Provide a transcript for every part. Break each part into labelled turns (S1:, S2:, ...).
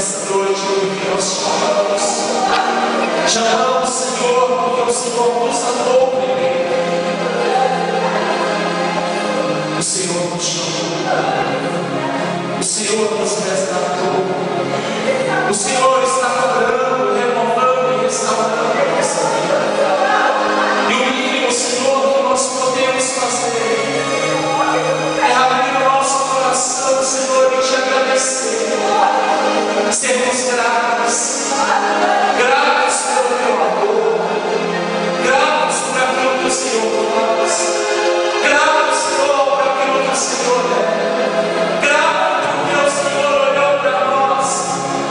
S1: nessa noite, porque nós chamamos o Senhor, porque o Senhor nos amou primeiro. O Senhor nos chamou, o Senhor nos resgatou, o Senhor está curando, renovando e restaurando a nossa vida. E o mínimo, Senhor, que nós podemos fazer é abrir o nosso coração, Senhor, e te agradecer, sermos gratos, gratos pelo teu amor, gratos por aquilo que o Senhor faz, gratos, Senhor, por aquilo que o Senhor é, gratos porque o Senhor olhou para nós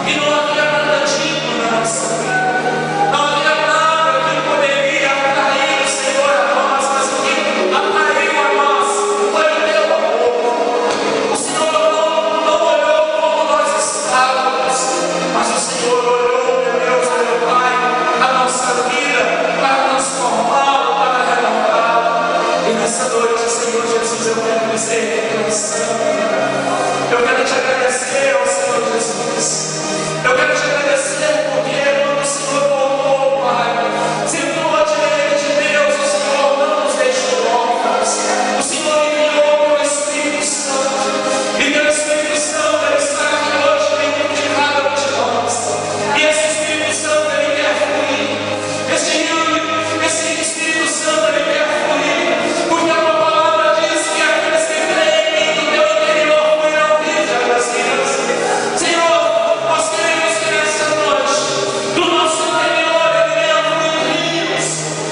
S1: e não havia nada digno na nossa vida, não havia nada que poderia atrair o Senhor a nós, mas o que atraiu a nós foi o teu amor. O Senhor não olhou como nós estávamos, mas o Senhor olhou, meu Deus, meu Pai, a nossa vida para transformá-la, para renová-la. E nessa noite, Senhor Jesus, eu quero dizer que eu quero te agradecer ao Senhor Jesus. Eu quero te agradecer porque quando o Senhor voltou, Pai, sentou à direita de Deus, o Senhor não nos deixou órfãos. O Senhor enviou o Espírito Santo. E teu Espírito Santo, ele está aqui hoje dentro de cada um de nós. E esse Espírito Santo, ele quer fluir. Esse Espírito Santo, ele quer fluir. Porque a tua palavra diz que aqueles que creem em mim, no teu interior fluirão rios de águas vivas. Senhor, nós queremos que nessa noite, do nosso interior, ele venha fluir rios,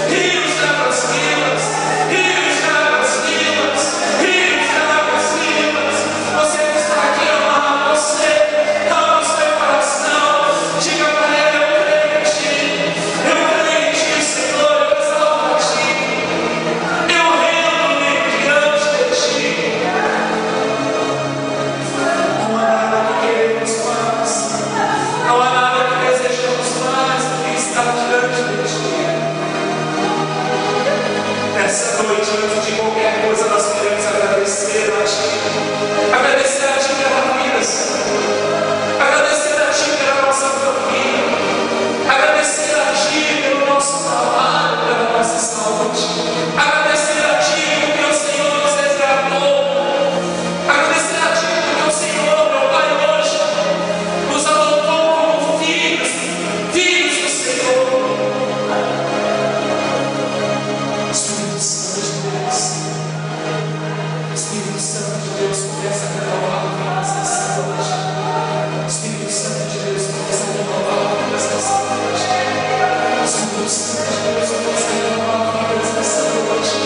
S1: rios de águas vivas, rios de águas vivas, rios de águas vivas. Você que está aqui, amado, você, ama o seu coração, diga para ele: eu creio em ti, Senhor, eu exalto a ti, eu rendo-me diante de ti. Não há nada que queremos mais, não há nada que desejamos mais do que estar diante de ti. Nessa noite, antes de qualquer coisa, nós queremos agradecer a ti. Agradecer a ti pela vida, Senhor. Agradecer a ti pela nossa família. Agradecer a ti pelo nosso trabalho, pela nossa saúde. Agradecer a ti porque o Senhor nos resgatou. Agradecer a ti porque o Senhor, meu Pai, hoje nos adotou como filhos, filhos do Senhor. Espírito Santo de Deus, Espírito Santo de Deus, começa a renovar vidas nessa noite. Espírito Santo de Deus, começa a renovar vidas nessa noite. Espírito Santo de Deus, começa a renovar vidas nessa noite.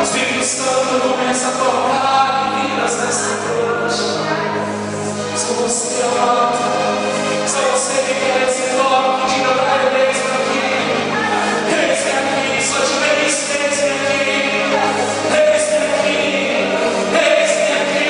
S1: Espírito Santo, começa a tocar vidas nessa noite. Só você, amado, só você que quer esse toque, diga para ele: eis-me aqui, eis-me aqui, só diga isso, eis-me aqui, eis-me aqui, eis-me aqui,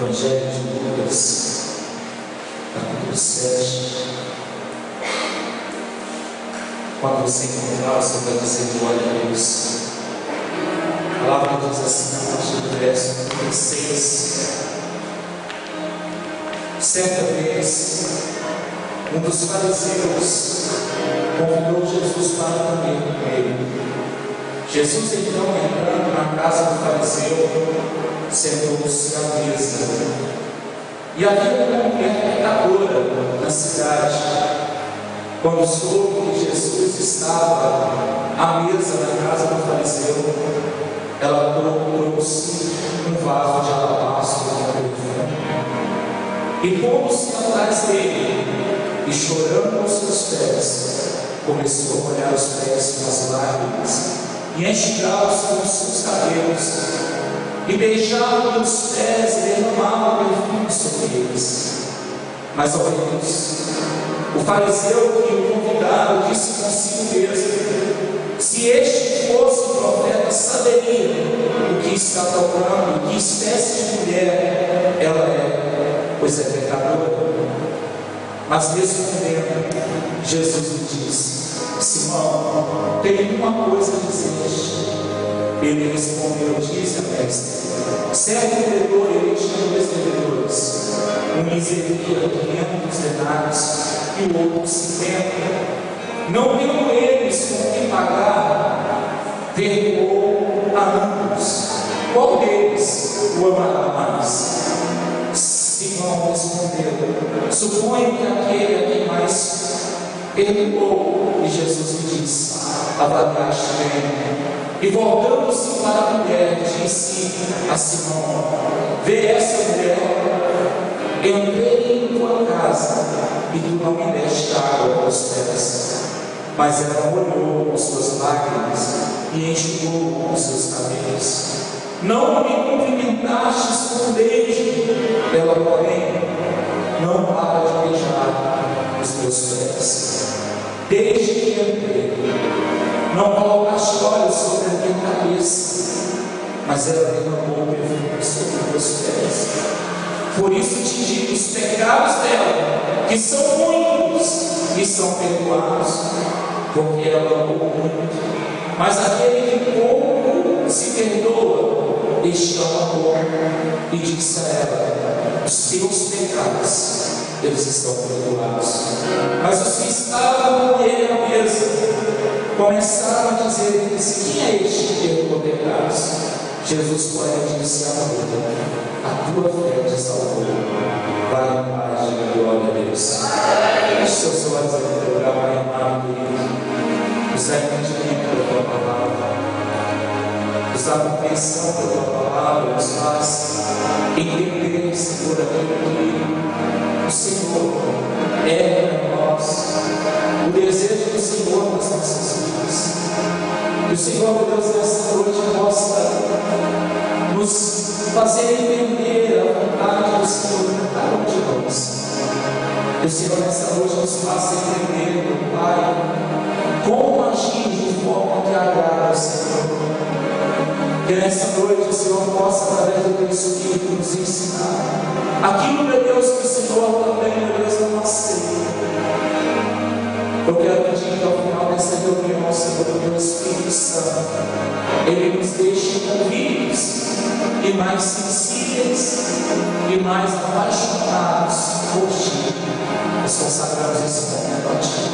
S1: Evangelho de Lucas, capítulo 7. Quando você encontrar, você vai dizer glória a Deus. A palavra diz assim, a partir do verso 36. Certa vez, um dos fariseus convidou Jesus para comer com ele. Jesus, então, entrando na casa do fariseu, sentou-se à mesa. E havia uma mulher pecadora na cidade. Quando soube que Jesus estava à mesa na casa do fariseu, ela trouxe um vaso de alabastro com perfume. E pondo-se atrás dele, e chorando aos seus pés, começou a molhar os pés com as lágrimas, e enxugá-los com os seus cabelos, e beijava os pés e derramava perfume sobre eles. Mas ao ver isso, o fariseu que o convidara disse consigo mesmo: se este fosse o profeta, saberia o que está tocando, que espécie de mulher ela é, pois é pecadora. Mas respondendo, Jesus lhe disse: Simão, tenho uma coisa a dizer-te. Ele respondeu, disse a mestre: certo devedor, ele tinha 2 devedores. Um lhes devia 500 denários e o outro 50. Não tendo eles com que pagar, perdoou a ambos. Qual deles o amará mais? Simão respondeu: suponho que aquele a quem mais perdoou. E Jesus lhe disse: avaliaste bem. E voltando-se para a mulher, disse a Simão: vê essa mulher, entrei em tua casa e tu não me deste água aos pés, mas ela molhou com suas lágrimas e enxugou com seus cabelos. Não me cumprimentaste com beijo, ela porém não para de beijar os meus pés. Desde que entrei, não colocaste óleo sobre a minha cabeça, mas ela derramou perfume sobre meus pés. Por isso te digo, os pecados dela, que são muitos, e são perdoados, porque ela amou muito. Mas aquele que pouco se perdoa, este ama pouco. E disse a ela: os teus pecados eles estão perdoados. Mas os que estavam com ele à mesa começaram a dizer entre si: quem é este que perdoa pecados? Jesus, porém, disse a Maria: a tua fé te salvou. Vai em paz, diga glória a Deus. Feche seus olhos aqui no lugar, Pai amado, querido. Nos dá entendimento da tua palavra, nos dá compreensão da tua palavra, nos faz entender, Senhor, aquilo que o Senhor é para nós, o desejo do Senhor nas nossas vidas. Que o Senhor, meu Deus, nessa noite possa nos fazer entender a vontade do Senhor para cada um de nós. Que o Senhor nessa noite nos faça entender, meu Pai, como agir de forma que agrada ao Senhor. Que nessa noite o Senhor possa, através do teu Espírito, nos ensinar aquilo, meu Deus, que o Senhor também, meu Deus, não aceita. Eu quero pedir que ao final dessa reunião, Senhor, do teu Espírito Santo, Ele nos deixe convictos e mais sensíveis e mais apaixonados por Ti. Nós consagramos esse momento a Ti.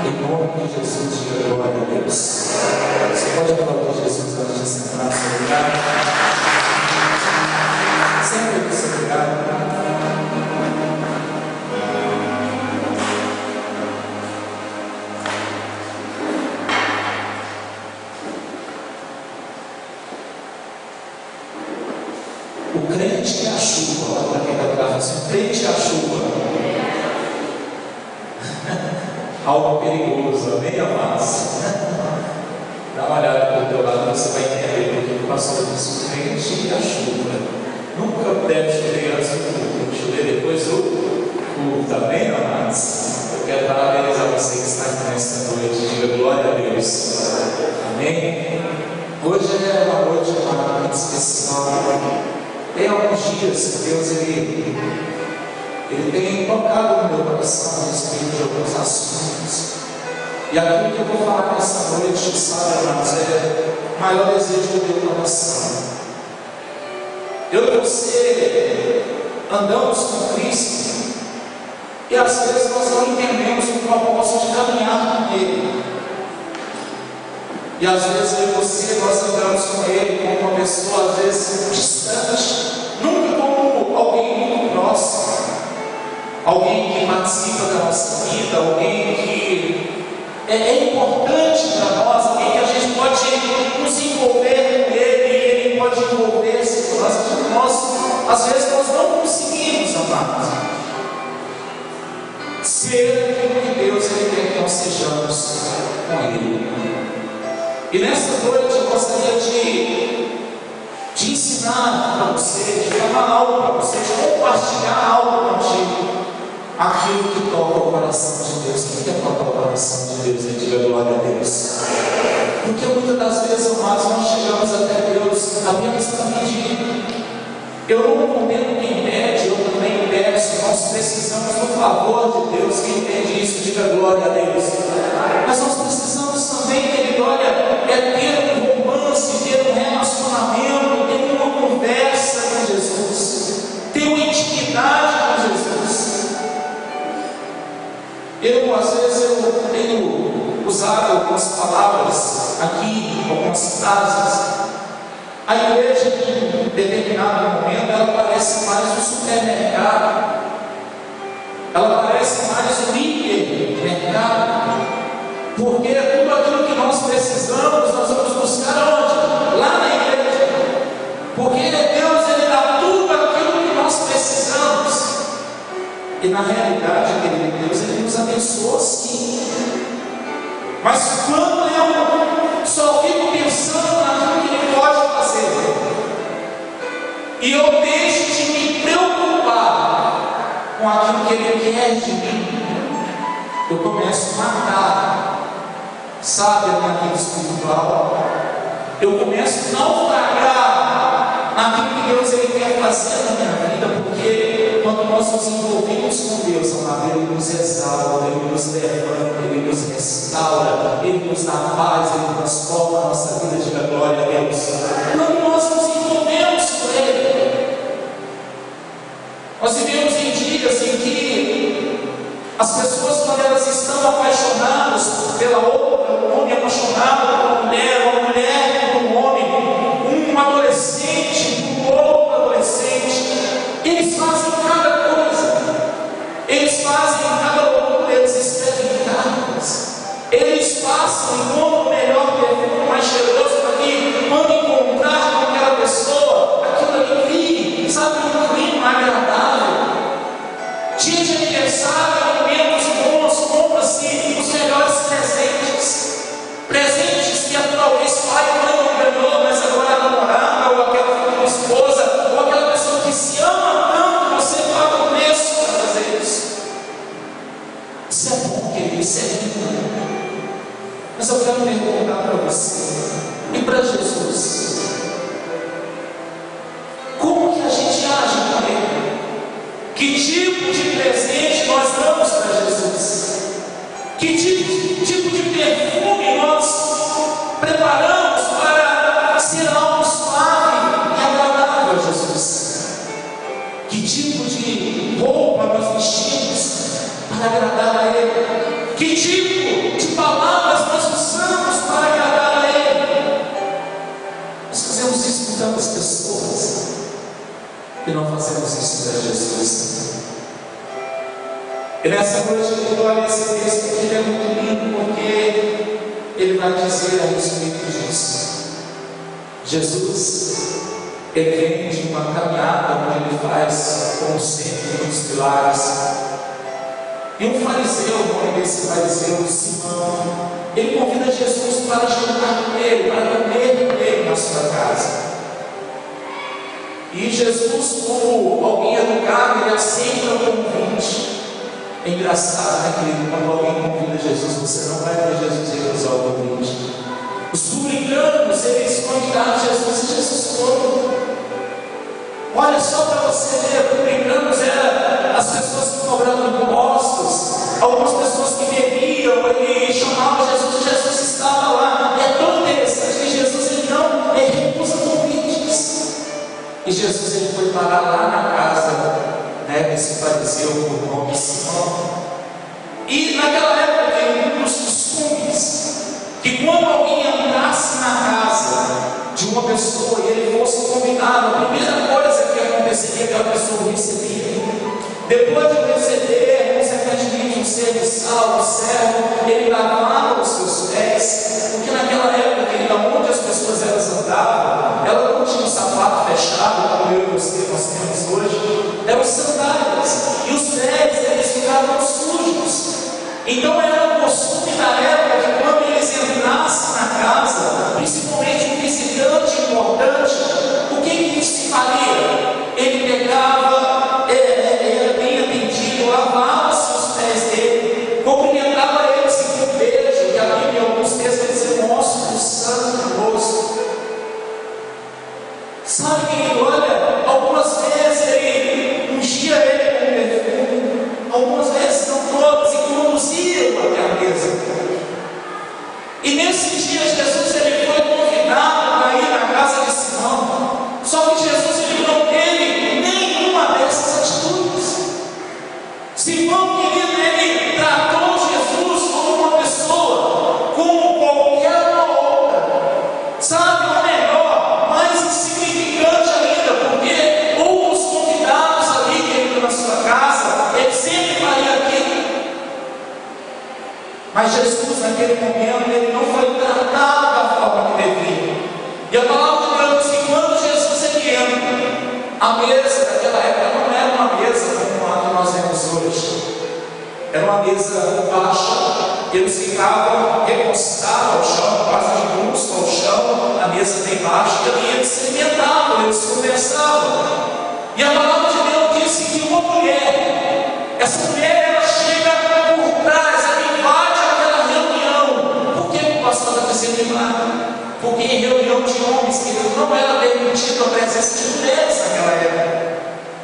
S1: Em nome de Jesus, diga glória a Deus. Você pode aplaudir Jesus antes de sentar no seu lugar? Sempre no seu lugar. O crente é a chuva. Olha para quem está atrás assim: o crente é a chuva. Algo perigoso, amém, amados? Dá uma olhada para o teu lado, você vai entender porque o pastor disse: o crente é a chuva. Nunca deve chover antes do culto, chover depois do culto, amém, amados? Eu quero parabenizar você que está aqui nesta noite, diga glória a Deus, amém? Hoje é uma noite muito especial. Tem alguns dias que Deus Ele tem tocado no meu coração a respeito de alguns assuntos. E aquilo que eu vou falar nessa noite, sabe, irmãos, é o maior desejo do meu coração. Eu e você andamos com Cristo e às vezes nós não entendemos o propósito de caminhar com Ele. E às vezes eu e você, nós andamos com Ele como uma pessoa às vezes distante, nunca como alguém muito próximo. Alguém que participa da nossa vida, alguém que é importante para nós, alguém que a gente pode nos envolver com Ele e Ele pode envolver-se com nós. Às vezes nós não conseguimos, amados, ser aquilo que Deus quer que nós sejamos com Ele. E nessa noite eu gostaria de ensinar para você, de falar algo para você, de compartilhar algo contigo. Aquilo que toca o coração de Deus. Quem quer tocar o coração de Deus? E diga glória a Deus. Porque muitas das vezes, amados, nós chegamos até Deus apenas para pedir. Eu não condeno quem pede, eu também peço. Nós precisamos do favor de Deus. Quem entende isso, diga glória a Deus. Mas nós precisamos também, querido, olha, ter um romance, ter um relacionamento, ter uma conversa com Jesus, ter uma intimidade com Jesus. Às vezes eu tenho usado algumas palavras aqui, algumas frases. A igreja, em determinado momento, ela parece mais um supermercado, ela parece mais um hipermercado, porque tudo aquilo que nós precisamos, nós vamos buscar onde? Lá na igreja, porque Deus, Ele dá tudo aquilo que nós precisamos. E na realidade, querido Deus, Ele nos abençoa sim. Mas quando eu só fico pensando naquilo que Ele pode fazer, e eu deixo de me preocupar com aquilo que Ele quer de mim, eu começo a matar, sabe, a minha vida espiritual. Eu começo a naufragar naquilo que Deus Ele quer fazer na minha vida, porque quando nós nos envolvemos com Deus, amado, Ele nos exalta, Ele nos levanta, Ele nos restaura, Ele nos dá paz, Ele transforma a nossa vida, diga glória a Deus. Quando nós nos envolvemos com Ele, nós vivemos em dias em que As pessoas, quando elas estão apaixonadas pela outra, um homem apaixonado por uma mulher por um homem, um adolescente por outro adolescente, eles fazem cada coisa, eles fazem cada loucura, eles escrevem cartas, eles passam e compram o melhor perfume, mais cheiroso, para que quando encontrar com aquela pessoa, aquilo ali crie, sabe, um clima agradável. Dia de aniversário, momentos bons, compra-se os melhores presentes que talvez pai e mãe não ganhou, mas agora a namorada, ou aquela esposa, ou aquela pessoa que se ama tanto, você paga o preço para fazer isso. Isso é bom, querido, isso é lindo. Mas eu quero perguntar para você e para Jesus: como que a gente age com Ele? Que tipo de presente nós damos para Jesus? Que tipo de perfume nós preparamos para ser algo suave e agradável a Jesus? Que tipo de roupa nós vestimos para agradar a Ele? Que tipo de palavras nós usamos para agradar a Ele? Nós fazemos isso com tantas pessoas e não fazemos isso para Jesus. E nessa noite eu olho esse texto que ele é muito lindo, porque ele vai dizer a respeito disso. Jesus, ele vem de uma caminhada onde ele faz, como sempre, muitos pilares. E um fariseu, o nome desse fariseu, Simão, ele convida Jesus para jantar com ele, para comer com ele na sua casa. E Jesus, como alguém educado, ele aceita o convite. É engraçado, né, querido? Quando alguém convida Jesus, você não vai ver Jesus recusar o convite. Os publicanos, eles convidaram Jesus e Jesus foi. Olha só para você ver, publicanos eram as pessoas que cobravam impostos, algumas pessoas que bebiam, ele chamava Jesus e Jesus estava lá. E é tão interessante que Jesus ele não recusa convites. E Jesus ele foi parar lá na casa, né, desse fariseu por nome Simão. E naquela época tem um dos costumes que quando alguém entrasse na casa de uma pessoa e ele fosse convidado, a primeira coisa que aconteceria é que a pessoa o recebia. Depois de receber, consequentemente, um serviçal, um servo, ele lavava os seus pés, porque naquela época, querida, onde as pessoas elas andavam, ela não tinha um sapato fechado, como eu e você nós temos hoje, eram sandálias, e os pés eles ficavam sujos. Então era o costume da época que quando eles entrassem na casa, principalmente um visitante importante, o que se faria? Ele pegava, era bem atendido, lavava os pés dele, cumprimentava ele com um beijo, que a Bíblia, em alguns textos, diz mostra o santo do rosto. Sabe, querido, olha, algumas vezes ele ungia ele com perfume, algumas vezes, não todas, e conduzia até a mesa. E nesse dia Jesus ele foi convidado para ir na casa de Simão. Só que Jesus ele não teve nenhuma dessas atitudes. Simão, querido, ele tratou Jesus como uma pessoa, como qualquer outra, sabe, o melhor, mais insignificante ainda, porque outros convidados ali, querido, na sua casa, ele sempre faria aquilo. Mas Jesus, naquele momento, ele não foi tratado da forma que devia. E a palavra de Deus diz que quando Jesus ele entra, a mesa daquela época não era uma mesa como a que nós vemos hoje. Era uma mesa baixa, eles ficavam recostados ao chão, quase de busto ao chão, a mesa bem baixa, e ali eles se alimentavam, eles conversavam. E a palavra de Deus disse que uma mulher, essa mulher ela chega por trás, ela invade aquela reunião. Por que o pastor está dizendo invade? Porque em reunião de homens, querido, não era permitido a presença de mulheres naquela época.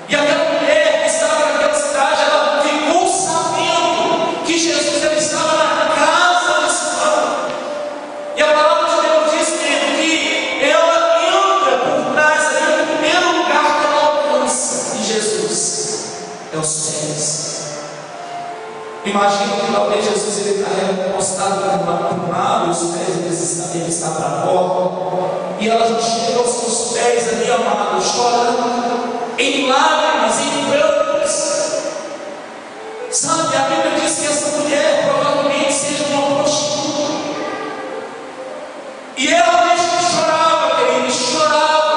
S1: E aquela mulher que estava naquela cidade, ela ficou sabendo que Jesus ele estava na casa de Simão. E a palavra de Deus diz, querido, que ela entra por trás ali, no primeiro lugar que ela alcança em Jesus é os pés. Imagina que talvez Jesus ele está encostado para um lado, e os pés ele está para a porta, e ela chega aos seus pés ali, amado, chorando, em lágrimas, em prantos. Sabe, a Bíblia diz que essa mulher provavelmente seja uma prostituta. E ela mesmo chorava, querido, chorava.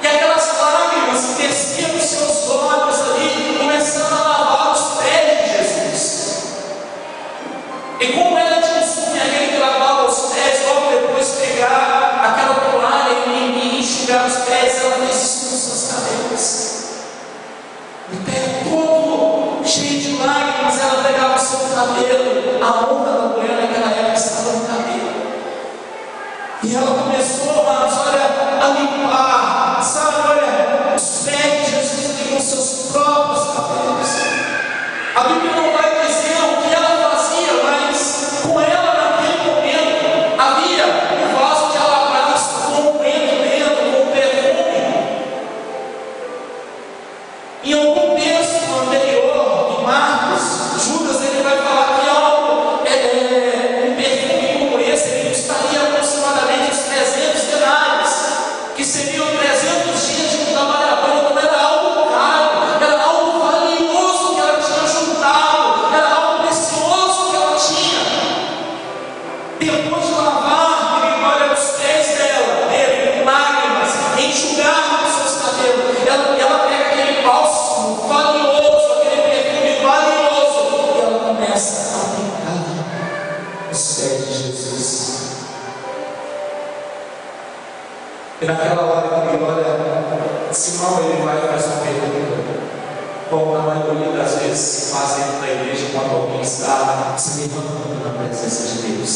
S1: E aquelas lágrimas que desciam dos seus olhos ali, começando a lavar os pés de Jesus. E como ela de costume, aquele que lavava os pés, logo depois pegar aquela toalha e enxugar os pés, ela fez isso nos seus cabelos. O pé todo cheio de lágrimas, ela pegava o seu cabelo. A honra da mulher naquela época estava no cabelo. E ela começou, mas olha, a limpar, sabe, olha, os pés de Jesus ali com seus próprios cabelos. A Bíblia não vai dizer o que ela fazia, mas com ela naquele momento havia um vaso de alabastro com um vento dentro, com um perfume. Em algum texto anterior, em Marcos, Judas ele vai falar que algo, um perfume como esse, ele custaria aproximadamente uns 300 denários, que seriam 300 dias de um trabalhador. Então era algo caro, era algo valioso que ela tinha juntado, era algo precioso que ela tinha. Depois de lavar, ele olha os pés dele com lágrimas, enxugar os seus cabelos, ela pega aquele bálsamo valioso, aquele perfume valioso, e ela começa a aplicar os pés de Jesus. E naquela hora ele olha, Simão, ele vai fazer uma pergunta, como na maioria das vezes se faz dentro da igreja quando alguém está se levantando na presença de Deus.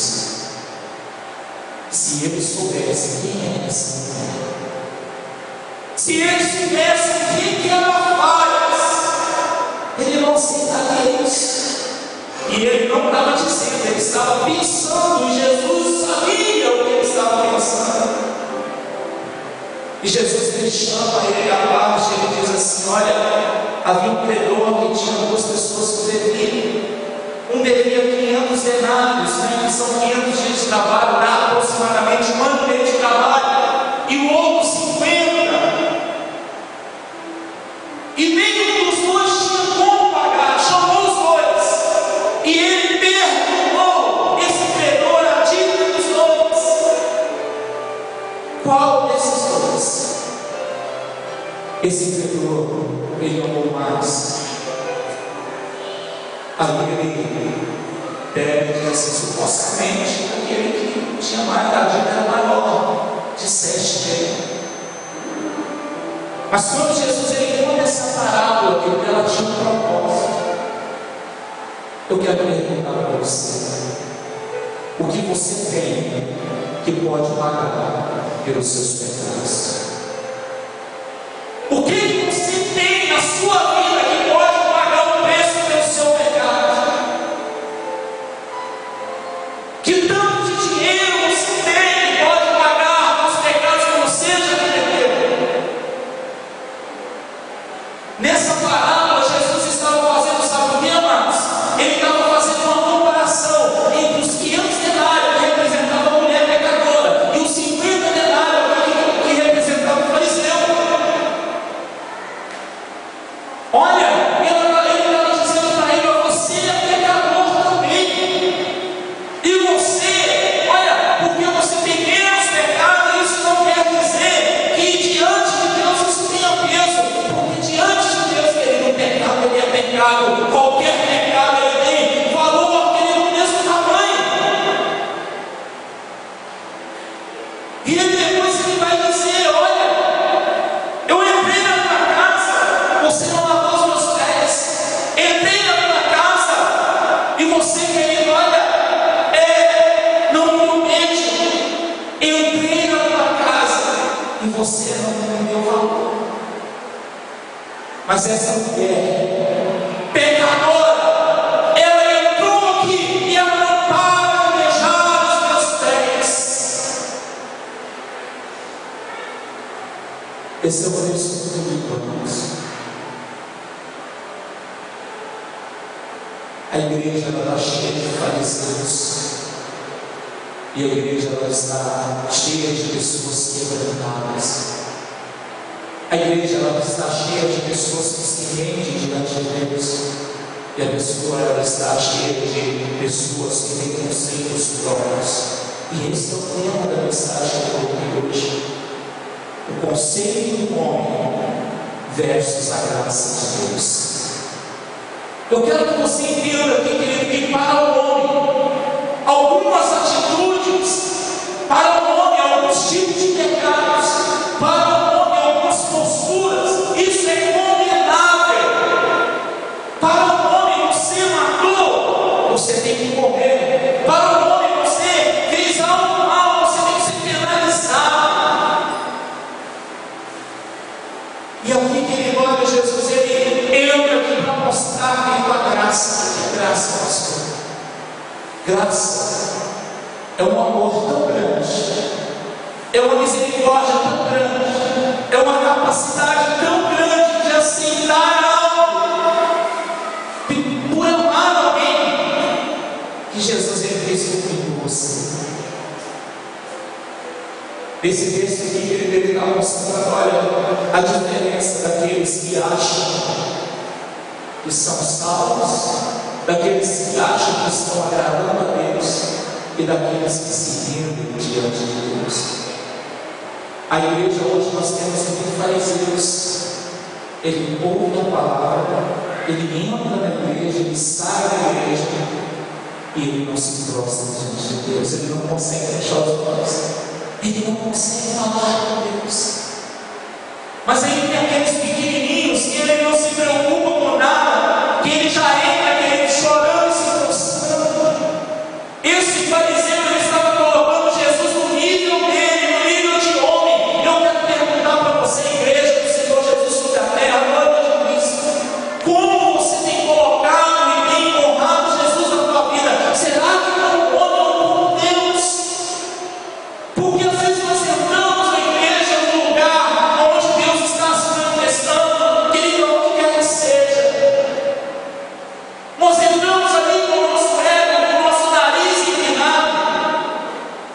S1: Se ele soubesse quem é essa mulher, se ele soubesse o que ela faz, ele não aceitaria isso. E ele não estava dizendo, ele estava pensando, e Jesus sabia o que ele estava pensando. E Jesus ele chama ele à parte, ele diz assim: olha, havia um credor que tinha 2 pessoas que deviam. Um devia 500 denários, que são 500 dias de trabalho, dá aproximadamente um ano e meio de trabalho, e o outro 50. E nenhum dos dois tinha como pagar, chamou os dois, e ele perdoou esse credor a dívida dos dois. Qual desses dois? Esse credor, ele amou mais. Ali ele deve assim, supostamente, aquele que tinha mais, a dívida era maior, de 7 dele. Mas quando Jesus ele conta essa parábola, que ela tinha um propósito, eu quero perguntar para você: o que você tem que pode pagar pelos seus pecados? O que você tem na sua vida que pode pagar o preço pelo seu pecado? Que tanto de dinheiro você tem que pode pagar os pecados que você já cometeu? Nessa parábola, Jesus estava fazendo, sabe o que, amados? Ele estava fazendo uma comparação entre os 500 denários que representavam a mulher pecadora e os 50 denários que representavam o fariseu. Olha, ele estava dizendo para ele: você é pecador também. E você, olha, porque você tem menos pecado, isso não quer dizer que diante de Deus isso tenha peso. Porque diante de Deus, querido, o pecado ele é pecado. Qualquer pecado ele tem valor, porque ele é do mesmo tamanho. E depois ele vai dizer: olha, eu entrei na tua casa, você não lavou os meus pés. Entrei na tua casa e você, querido, olha, não me promete. Entrei na tua casa e você não me deu valor. Mas essa mulher pecadora, ela entrou aqui e ela não para de beijar os meus pés. Esse é o preço do irmãos. A igreja está cheia de falecidos. E a igreja está cheia de pessoas quebrantadas. A igreja está cheia de pessoas que se rendem diante de Deus. E a pessoa está cheia de pessoas que têm conceitos próprios. E esse é o tema da mensagem que eu ouvi hoje. O conceito do homem versus a graça de Deus. Eu quero que você entenda aqui, querido, que para o homem, algumas atitudes, para o homem, alguns tipos de pecados, para o homem, algumas posturas, isso é condenável. Para o homem, você matou, você tem que morrer. Para o homem, você fez algo mal, você tem que ser penalizado. E aqui, querido, olha, Jesus, ele entra aqui para mostrar que a graça, pastor. Graça é um amor tão grande, é uma misericórdia tão grande, é uma capacidade tão grande de aceitar algo, por amar alguém, que Jesus fez comigo com você. Esse texto aqui, ele está mostrando, olha, a diferença daqueles que acham que são salvos, daqueles que acham que estão agradando a Deus e daqueles que se rendem diante de Deus. A igreja hoje nós temos muitos fariseus. Ele ouve a palavra, ele entra na igreja, ele sai da igreja e ele não se prostra diante de Deus, ele não consegue fechar os olhos, ele não consegue falar com Deus. Mas aí tem aqueles pequenininhos que ele não se preocupa com nada, que ele já entra querendo, chorando e se prostrando. Esse fariseu, ele estava colocando Jesus no nível dele, no nível de homem. Eu quero perguntar para você, igreja do Senhor Jesus sobre a terra, glória de Cristo, como você tem colocado e tem honrado Jesus na tua vida? Será que como homem ou como Deus? Porque às vezes nós entramos na igreja no lugar onde Deus está se manifestando, querido, onde quer que seja. Nós entramos ali com o nosso ego, com o nosso nariz inclinado,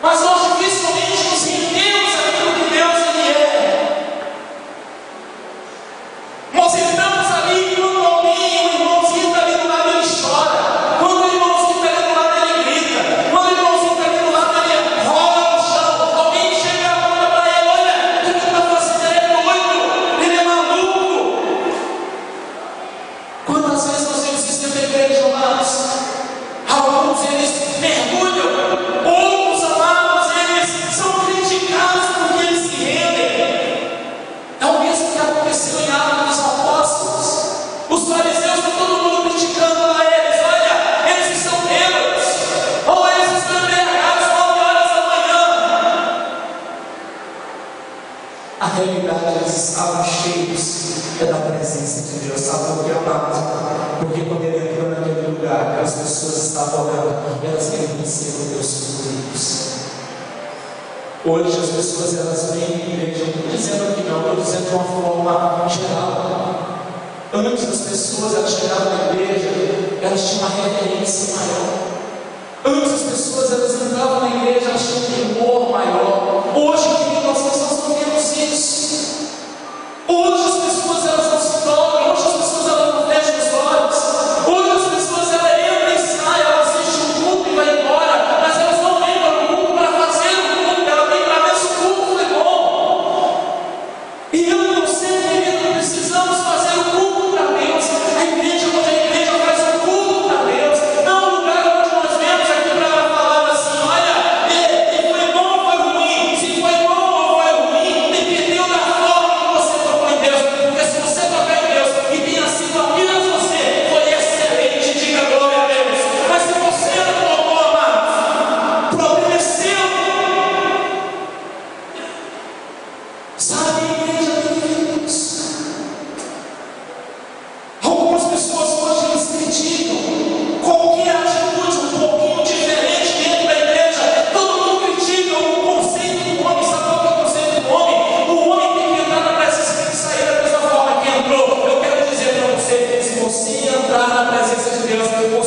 S1: mas nós dificilmente nos rendemos àquilo que Deus ele é. Nós entramos ali quando alguém, o irmãozinho está ali do lado, ele chora. Quando o irmãozinho está ali do lado, ele grita. Quando o irmãozinho está ali do lado, ele rola no chão. Alguém chega e fala para ele: olha, o que ele está fazendo? Ele é doido, ele é maluco. Quantas vezes nós vemos isso na igreja, amados? Alguns eles mergulham, outros, amados, eles são criticados porque eles se rendem. É o mesmo que aconteceu em Atos dos Apóstolos. Os fariseus estão todo mundo criticando a eles: olha, eles estão bêbados, ou eles estão embriagados 9 horas da manhã. A realidade, eles estavam cheios da presença de Deus. Sabe por que, amado? Porque quando ele entrou naquele lugar, aquelas pessoas estavam orando, elas reconheceram Deus por Deus. Hoje as pessoas, elas vêm à igreja, não estou dizendo que não, estou dizendo de uma forma geral. Antes as pessoas, elas chegavam na igreja, elas tinham uma reverência maior. Antes as pessoas, elas entravam na igreja, elas tinham um temor maior. Hoje, querido, nós não temos isso. Hoje as pessoas, elas não se dobram, hoje as pessoas, elas não fecham os olhos. Hoje as pessoas, elas entram e saem, elas assistem o culto e vão embora, mas elas não vêm para o culto para fazer o culto, elas vêm para ver se o culto foi bom. E eu e você, querido, precisamos fazer o culto para Deus. A igreja, onde a igreja faz o culto para Deus, não o lugar onde nós vemos aqui para ela falar assim: olha, foi bom ou foi ruim?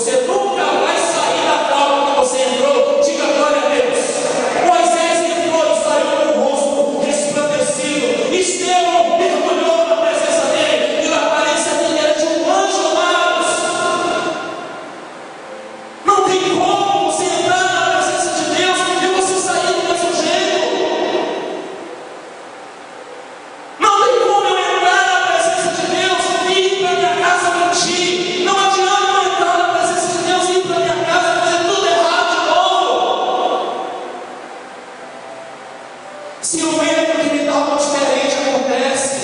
S1: Você nunca vai sair da forma que você entrou. Diga glória a Deus. Moisés entrou e saiu com o rosto resplandecido. Estevão mergulhou na presença dele e a aparência dele era de um anjo amados. Não tem como você entrar na presença de Deus e você sair do mesmo jeito. Não tem como eu entrar na presença de Deus e ir para minha casa mentir. Não adianta eu entrar na presença de Deus e ir para minha casa e fazer tudo errado de novo. Se eu entro que me dá algo diferente acontece.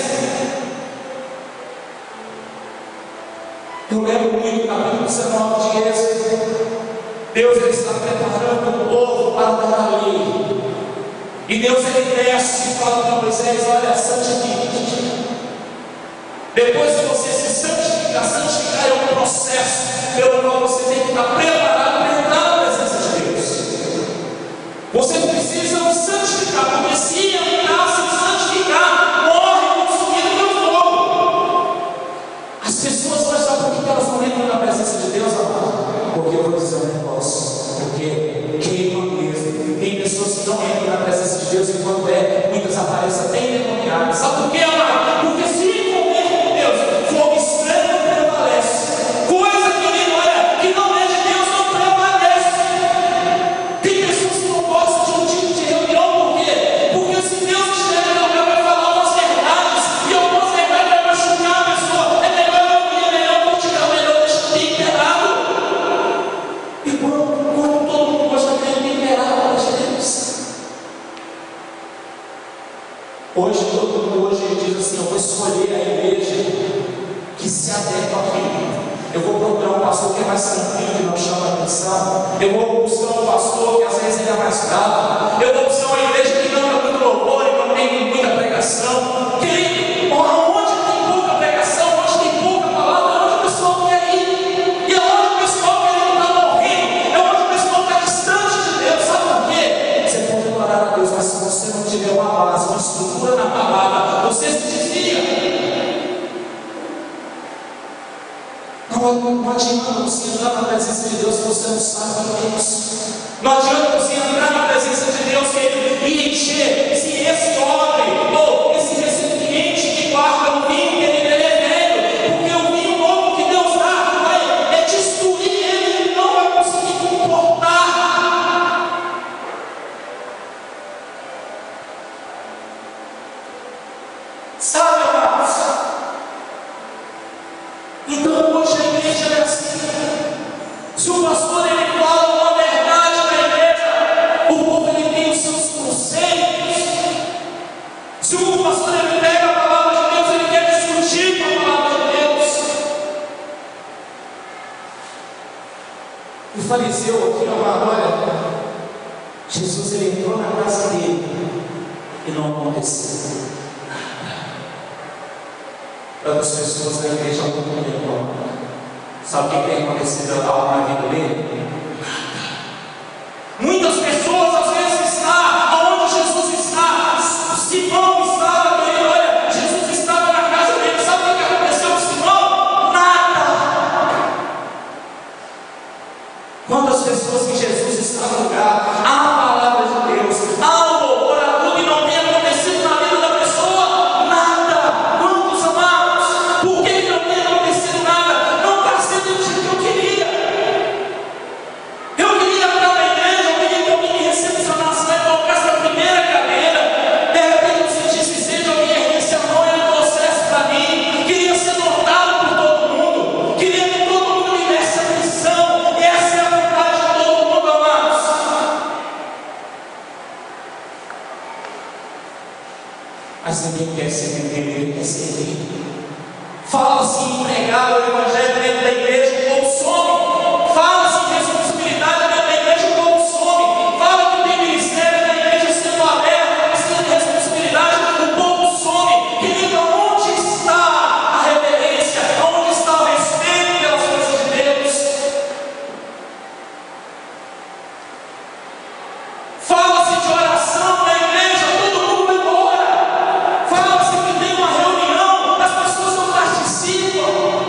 S1: Eu lembro muito do capítulo 19 de Êxodo. Deus ele está preparando o povo para dar a lei. E Deus ele desce e fala para Moisés: olha, santifique. Depois que você se santificar, santificar é um processo pelo qual você tem que estar preparado para entrar na presença de Deus. Você precisa santificar, porque se entrar sem santificar, morre consumido pelo fogo. As pessoas vão achar por que elas não entram na presença de Deus, amado? Porque eu vou dizer um negócio, porque queima mesmo. Tem pessoas que não entram na presença de Deus enquanto muitas aparências bem demoniadas. Sabe por quê, amado? Porque se envolver com Deus, fogo estranho não prevalece. Coisa que olha, que não é de Deus, não prevalece. Tem pessoas que não gostam de um tipo de reunião, por quê? Porque se Deus estiver no lugar, vai falar algumas verdades, e algumas verdades vai machucar a pessoa. É melhor eu ouvir, é melhor eu criticar, é melhor deixar bem temperado. E quando todo mundo gosta de ter temperado para Deus. Hoje todo mundo diz assim: eu vou escolher a igreja que se adequa a mim. Eu vou procurar um pastor que é mais tranquilo, que não chama atenção. Eu vou buscar um pastor que às vezes ele é mais bravo. Eu vou buscar uma igreja que não é muito louvor e não tem muita pregação. Querido, onde tem pouca pregação, onde tem pouca palavra, é onde o pessoal quer ir. E é onde o pessoal quer ir, está morrendo. É onde o pessoal está distante de Deus. Sabe por quê? Você pode adorar a Deus, mas se você não tiver uma base, uma estrutura na palavra, você se desvia. Não adianta você entrar na presença de Deus se você não sabe o que é isso. Não adianta você entrar na presença de Deus e encher esse odre ou esse recipiente que guarda o vinho que ele é velho, porque o vinho novo que Deus dá vai destruir ele não vai conseguir comportar. Sabe, amados? Então hoje a igreja é assim. Se o pastor ele fala uma verdade na igreja, o povo ele tem os seus conceitos. Se o pastor ele pega a palavra de Deus, ele quer discutir com a palavra de Deus. O fariseu aqui, amado, olha, Jesus ele entrou na casa dele e não aconteceu. Tantas pessoas da igreja há muito tempo. Sabe o que tem acontecido na vida dele? Muitas pessoas às vezes estão onde Jesus está. Simão estava ali, olha, Jesus estava na casa dele. Sabe o que aconteceu com Simão? Nada. Quantas pessoas que Jesus está no lugar, há a palavra de Deus, há o louvor, há tudo e não tem acontecido na vida da pessoa? Nada. Quantos amados? Por que não tem acontecido nada? Não está sendo o que eu queria. Eu queria entrar na igreja, eu queria que alguém me recepcionasse lá e colocasse a primeira cadeira. De repente eu sentisse seja alguém erguesse a mão e ele trouxesse para mim. Queria ser notado por todo mundo. Queria que todo mundo me desse atenção. Essa é a vontade de todo mundo, amados. Mas ninguém quer ser vendido, ninguém quer servir. Fala-se em pregar o evangelho dentro da igreja, o povo some. Fala-se em responsabilidade dentro da igreja, o povo some. Fala que tem ministério da igreja sendo aberto, sendo responsabilidade, o povo some. Querido, onde está a reverência? Onde está o respeito pelas coisas de Deus? Fala-se de oração na igreja, todo mundo embora. Fala-se que tem uma reunião, as pessoas não participam.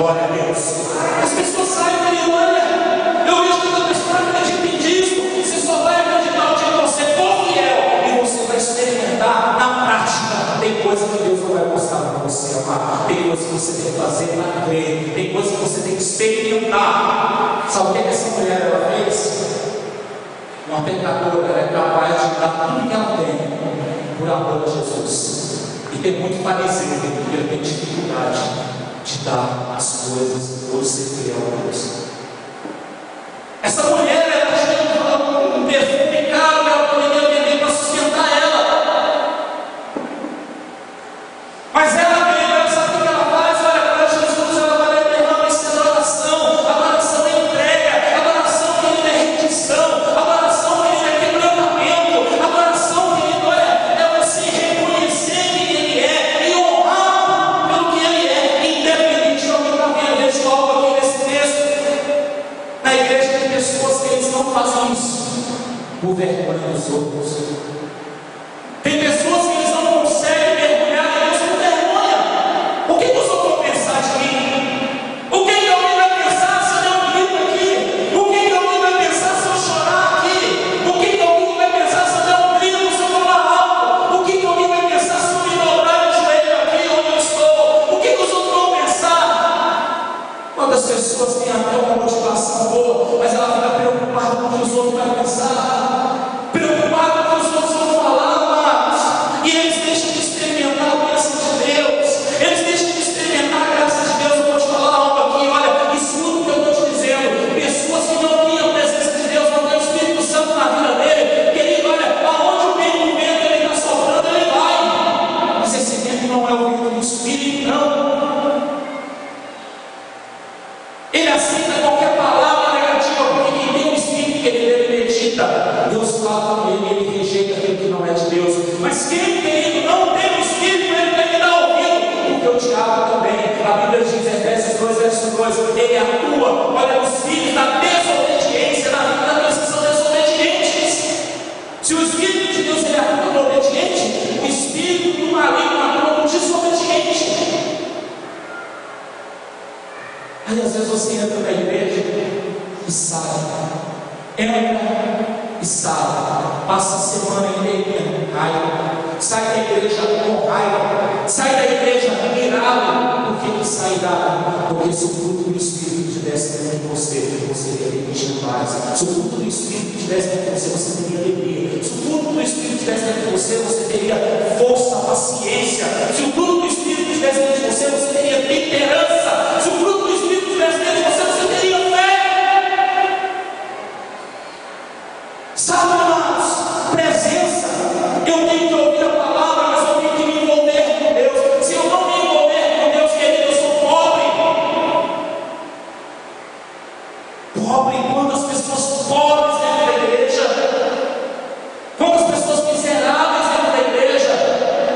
S1: glória a Deus. As pessoas saem e dizem: olha, eu vejo que a pessoa acredita em Cristo. Você só vai acreditar o dia que você for fiel e você vai experimentar na prática. Tem coisa que Deus não vai mostrar para você, amar. Tem coisa que você tem que fazer para crer. Tem coisa que você tem que experimentar. Sabe o que essa mulher ela fez? Uma pecadora, ela é capaz de dar tudo que ela tem por amor a Jesus. E tem muito fariseu que ele tem dificuldade de dar as coisas por ser fiel a Deus. Essa mulher, ela tinha um perfume caro que ela poderia vender para sustentar ela. Mas ela veio, ela sabe o que ela faz? Olha para Jesus, ela vai derramar essa adoração. Adoração é entrega, adoração que é rendição, adoração que é quebrantamento, adoração que é você reconhecer quem Ele é e honrar pelo que Ele é, independente de alguém estar vendo. Deixa eu algo aqui nesse texto. Na igreja tem pessoas que eles não fazem isso por vergonha dos outros. Tem pessoas que eles não conseguem mergulhar em Deus por vergonha. O que os outros vão pensar de mim? O que alguém vai pensar se eu der um grito aqui? O que alguém vai pensar se eu chorar aqui? O que alguém vai pensar se eu der um grito, se eu falar alto? O que alguém vai pensar se eu me dobrar de joelho aqui onde eu estou? O que os outros vão pensar? Quantas pessoas têm até uma motivação boa, mas ela fica preocupada com o que os outros vão pensar, preocupada com o que os outros vão falar, amados. E eles deixam de experimentar a bênção de Deus, eles deixam de experimentar a graça de Deus. Eu vou te falar algo aqui, olha, escuta o que eu estou te dizendo. Pessoas que não têm a presença de Deus, não têm o Espírito Santo na vida dele, querido, olha, aonde o vento ele está soprando, ele vai. Mas esse vento não é o vento do Espírito, não. Ele aceita qualquer palavra negativa, porque quem tem o Espírito que ele medita, Deus fala com ele, ele rejeita aquilo que não é de Deus. Mas quem, querido, não tem o Espírito, ele tem que dar ouvido, porque o diabo também, a Bíblia diz, Efésios 2, verso 2, ele atua, olha, os filhos da desobediência, na vida da pessoa são desobedientes. Se o Espírito de Deus ele atua no obediente, o Espírito do maligno atua no desobediente. Aí às vezes você entra na igreja e sai, entra e sai, passa a semana inteira com raiva, sai da igreja com raiva, sai da igreja irado. Por que que sai irado? Porque se o fruto do Espírito estivesse dentro de você, você teria paz. Se o fruto do Espírito estivesse dentro de você, você teria alegria. Se o fruto do Espírito estivesse dentro de você, você teria força, paciência. Se o fruto do Espírito estivesse dentro de você, você teria temperança. Se o fruto do Espírito estivesse dentro de você, você teria fé. Sabe, amados, presença. Eu tenho que ouvir a palavra, mas eu tenho que me envolver com Deus. Se eu não me envolver com Deus, querido, eu sou pobre. Pobre, quantas pessoas pobres dentro da igreja, quantas pessoas miseráveis dentro da igreja.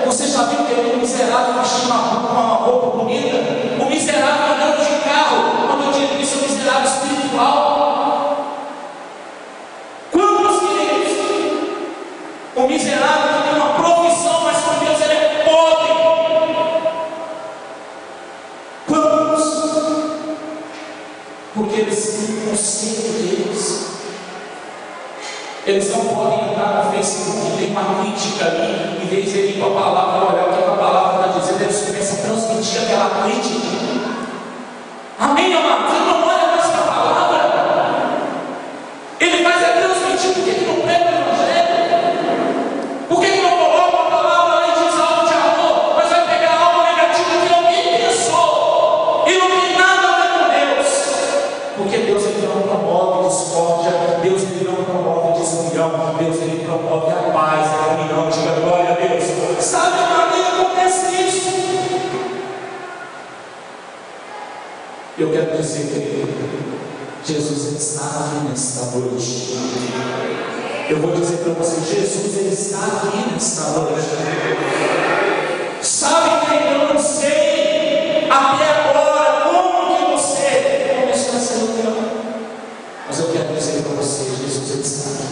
S1: Você já viu que é miserável vestindo uma roupa bonita? O miserável andando de carro. Quando eu digo isso, é o miserável espiritual. Quantos, queridos? O miserável que tem uma profissão, mas com Deus ele é pobre. Quantos? Porque eles não sentem Deus. Eles não podem entrar no Facebook, tem uma crítica ali, em vez de ir para a palavra, olhar o que a palavra está dizendo, eles começam a transmitir aquela crítica. Amém, amados? Ele não olha mais para a palavra, ele faz é transmitir. Por que não prega o Evangelho? Por que não coloca a palavra lá e diz algo de amor, mas vai pegar algo negativo que alguém pensou e não tem nada a ver com Deus? Porque Deus ele não promove discórdia, Deus ele não promove desunião, Deus ele promove a paz, a união. Diga glória a Deus. Sabe, amado, acontece isso. Eu quero dizer, querido, Jesus ele está aqui nesta noite. Eu vou dizer para você, Jesus ele está aqui nesta noite. Sabe que eu não sei até agora como que você começou essa reunião, mas eu quero dizer para você, Jesus ele está aqui.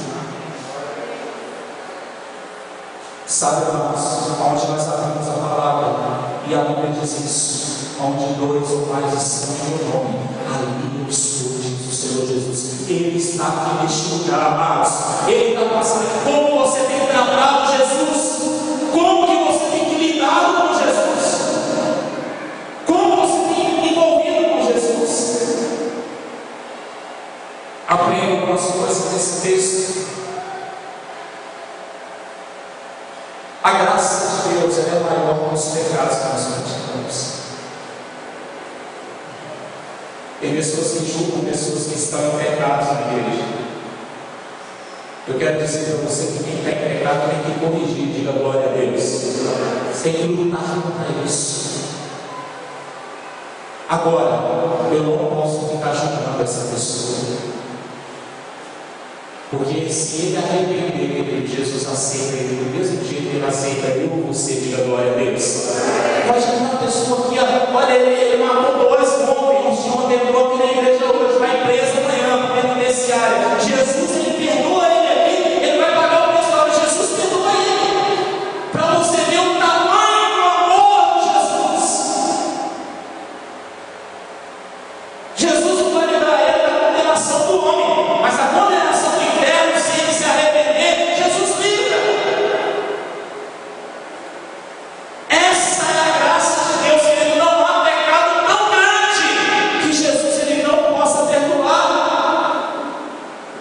S1: Sabe, irmãos, onde nós abrimos a palavra e a Bíblia diz isso. onde dois ou mais estão em meu nome, ali eu estou, diz o Senhor Jesus. Ele está aqui neste lugar, amados. Ele está passando. Como você tem tratado Jesus? Como que você tem que lidar com Jesus? Como você tem envolvido com Jesus? Aprenda algumas coisas desse texto. A graça de Deus é maior que os pecados que nós praticamos. Tem pessoas que julgam pessoas que estão em pecados na igreja. Eu quero dizer para você que quem está em pecado tem que corrigir, diga glória a Deus. Você tem que lutar contra isso. Agora, eu não posso ficar julgando essa pessoa. Porque se ele arrepender, Jesus aceita ele do mesmo jeito que ele aceita eu ou você, diga glória a Deus. Imagina uma pessoa aqui, olha, ele matou 2 homens, de ontem entrou aqui na igreja hoje, vai preso amanhã, penitenciária. Jesus, ele perdoa ele aqui, ele vai pagar o pessoal. Jesus perdoa ele, para você ver o tamanho do amor de Jesus. Jesus não vai livrar ele da condenação do homem, mas a condenação do inferno, se ele se arrepender, Jesus livra. Essa é a graça de Deus, querido. Não há pecado tão grande que Jesus ele não possa perdoar.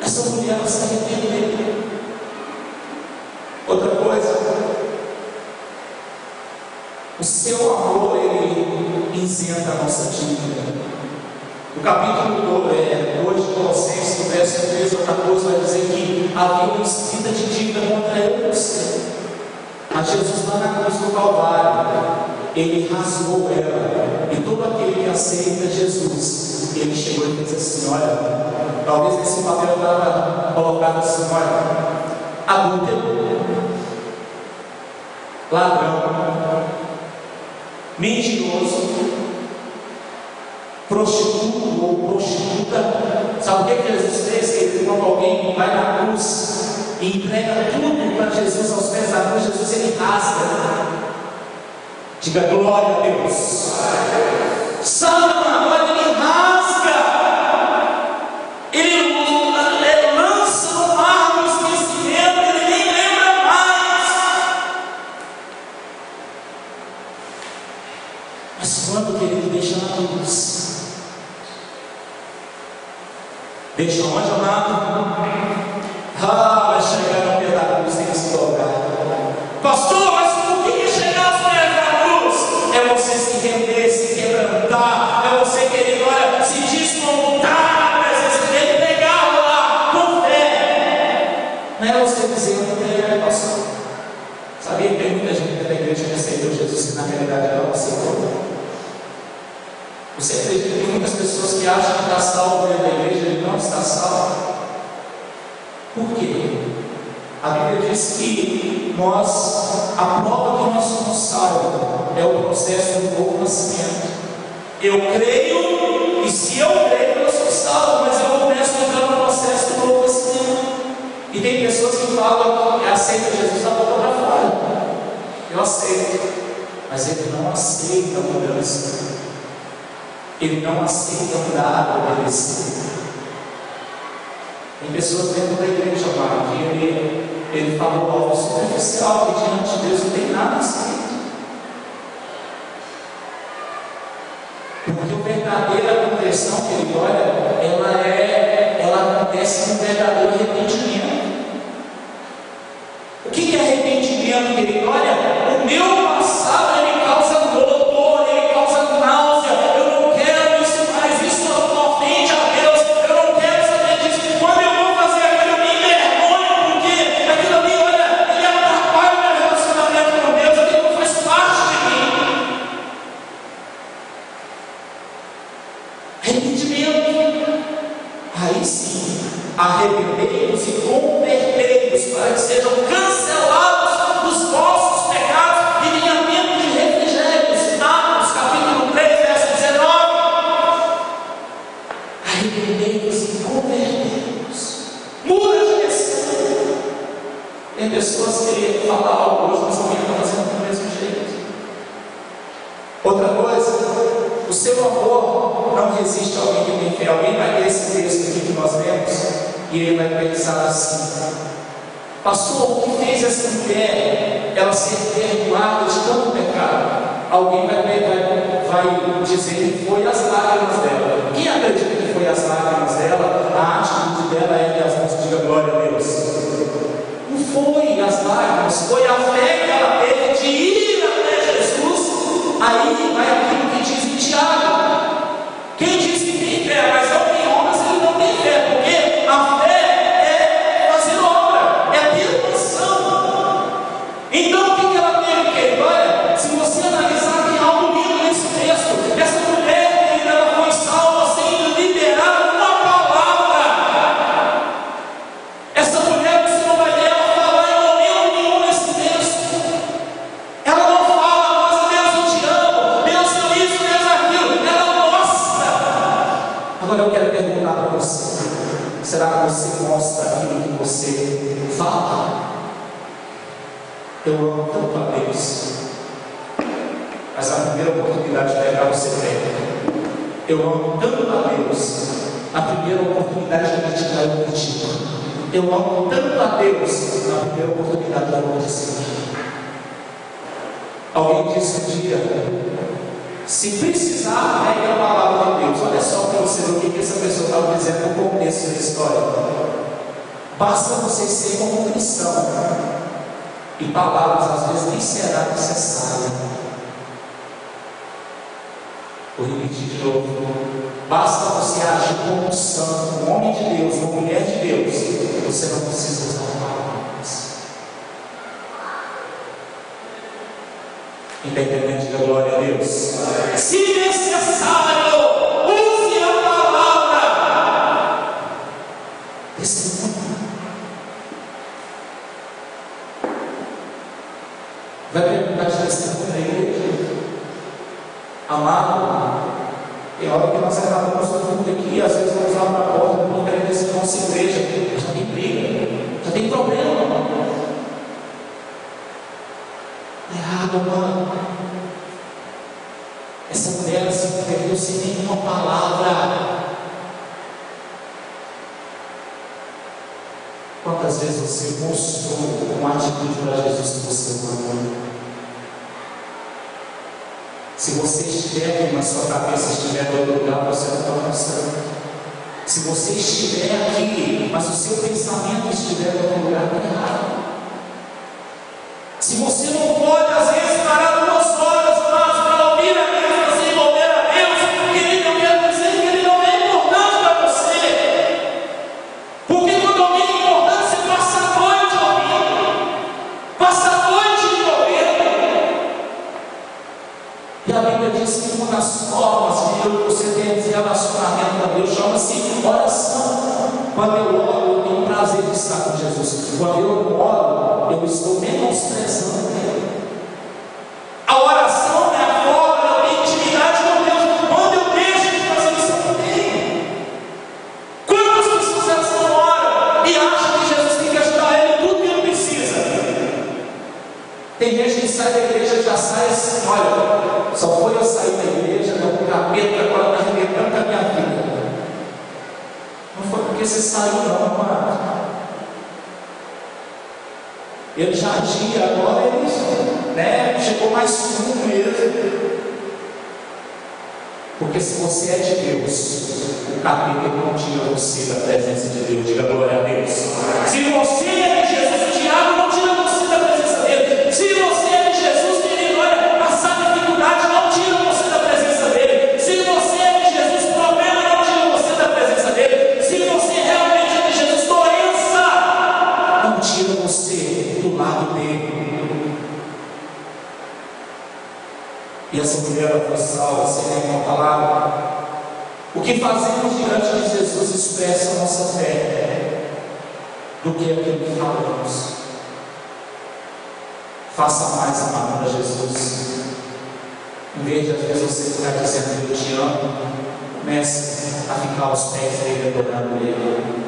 S1: Essa mulher ela se arrependeu. Outra coisa, o seu amor ele isenta a nossa dívida. No capítulo 2 de Colossenses, no verso 13 ao 14, vai dizer que havia uma escrita de dívida contra eu e você. Mas Jesus lá na cruz do Calvário, ele rasgou ela. E todo aquele que aceita Jesus, ele chegou e disse assim: olha, talvez nesse papel estava colocado assim: olha, adúltero, ladrão, mentiroso, prostituto ou prostituta. Sabe o que Jesus fez? Ele, quando alguém vai na cruz e entrega tudo para Jesus aos pés da cruz, Jesus ele rasga. Diga glória a Deus. Sabe, agora ele rasga, ele lança no mar do esquecimento, ele nem lembra mais. Mas quando ele deixa na cruz, deixa onde, amado? Vai chegar no pé da cruz, tem que se dobrar. Pastor, mas por que chegar aos pés da cruz? É você se render, se quebrantar, é você querer, olha, se desmontar na presença dele, pegar lá com fé. Não é você dizer, eu não tenho, pastor. Sabia que tem muita gente dentro da igreja que aceitou Jesus que na realidade não aceitou? Você acredita que tem muitas pessoas que acham que está salvo dentro da igreja e não está salvo? Por quê? A Bíblia diz que a prova que nós somos salvos é o processo do novo nascimento. Eu creio, e se eu creio, eu sou salvo, mas eu começo a entrar no processo do novo nascimento. E tem pessoas que falam que aceitam Jesus da boca para fora. Eu aceito, mas ele não aceita a mudança. Ele não aceita mudar ou obedecer. Tem pessoas dentro da igreja, amado, que ele falou algo superficial, que diante de Deus não tem nada escrito. Porque a verdadeira conversão que ele olha, ela acontece no verdadeiro arrependimento. O que é arrependimento, querido? Olha, o meu passado ele causa dor, ele causa náusea. Eu não quero isso mais, isso não ofende a Deus. Eu não quero saber disso. Quando eu vou fazer aquilo, eu me envergonho, porque aquilo ali, olha, ele atrapalha o meu relacionamento com Deus, aquilo não faz parte de mim. Arrependimento. Aí sim, arrependei-vos e convertei-vos para que sejam cancelados dos vossos pecados e venha tempo de refrigério. Citados, capítulo 3, verso 19. Arrependei-vos e convertei-vos. Muda de direção. Tem pessoas que falam algo hoje, mas alguém está fazendo do mesmo jeito. Outra coisa, O seu amor não resiste a alguém que tem fé. Alguém vai ler esse texto aqui que nós lemos e ele vai pensar assim: pastor, o que fez essa mulher ela ser perdoada de tanto pecado? Alguém vai dizer que foi as lágrimas dela. Quem acredita que foi as lágrimas dela? A atitude dela é que as mãos digam glória a Deus. Não foi as lágrimas, foi a fé que ela teve de ir até Jesus. Aí vai aquilo que diz em Tiago: quem diz que tem fé, mas não tem obras, ele não tem fé, porque a fé é fazer obra, é ter noção. Então o que ela teve, querido? Olha, se você analisar, tem algo lindo nesse texto. Essa mulher, querida, ela foi salva sem liberar uma palavra. Essa mulher, você não vai ver ela falar em momento nenhum nesse texto. Ela não fala, mas Deus eu te amo, Deus eu isso, Deus aquilo. Ela mostra. Agora eu quero perguntar para você: será que você mostra aquilo que você fala? Eu amo tanto a Deus, mas a primeira oportunidade de pegar você pega. Eu amo tanto a Deus, a primeira oportunidade de criticar eu critico. Eu amo tanto a Deus, na primeira oportunidade eu vou dizer. Alguém disse um dia: se precisar, pegue a palavra de Deus. Olha só para você ver o que essa pessoa estava dizendo no começo da história. Basta você ser como cristão, e palavras às vezes nem será necessário. Vou repetir de novo: basta você agir como um santo, um homem de Deus, uma mulher de Deus. Você não precisa usar palavras. Entendendo? Diga glória a Deus. Se necessário, use a palavra. Testemunha. Vai perguntar de testemunho na igreja. Amado, tem hora que nós acabamos tudo aqui, às vezes vamos lá para a porta, não queremos dizer que nossa igreja já tem briga, já tem problema. Errado, mano. Essa mulher se perdeu sem nenhuma palavra. Quantas vezes você mostrou uma atitude para Jesus que você ama? Se você estiver aqui, mas sua cabeça estiver em outro lugar, você não está mostrando. Se você estiver aqui, mas o seu pensamento estiver em outro lugar, está errado. Se você não pode, às vezes, parar 2 horas para ouvir a Deus, para se envolver a Deus, querido, eu quero dizer que Ele não é importante para você. Porque quando alguém é importante, você passa a noite ouvindo, passa a noite envolvendo. E a Bíblia diz que uma das formas de você ter relacionamento com Deus chama-se oração. Quando eu oro, eu tenho prazer de estar com Jesus. Quando eu oro, eu estou menosprezando Ele. A oração é a forma de eu ter intimidade com Deus. Quando eu deixo de fazer isso, eu não tenho. Quantas pessoas elas não oram e acham que Jesus tem que ajudar ele em tudo que ele precisa? Tem gente que sai da igreja e já sai assim: olha, só foi eu sair da igreja, não, o capeta agora está arrebentando com a minha vida. Não foi porque você saiu, não, mano. Ele já agia, agora ele chegou mais fundo mesmo. Porque se você é de Deus, o capeta não tira você da presença de Deus. Diga glória a Deus. Se você é de Jesus, o diabo não tira você da presença dele. Se você é de Jesus, querido, olha, passar dificuldade não tira você da presença dele. Se você é de Jesus, problema não tira você da presença dele. Se você realmente é de Jesus, doença não tira você do lado dele. E essa mulher foi salva sem nenhuma palavra. O que fazemos diante de Jesus expressa a nossa fé do que aquilo que falamos. Faça mais amado para Jesus. Em vez de às vezes você ficar dizendo eu te amo, comece a ficar aos pés dele, adorando ele.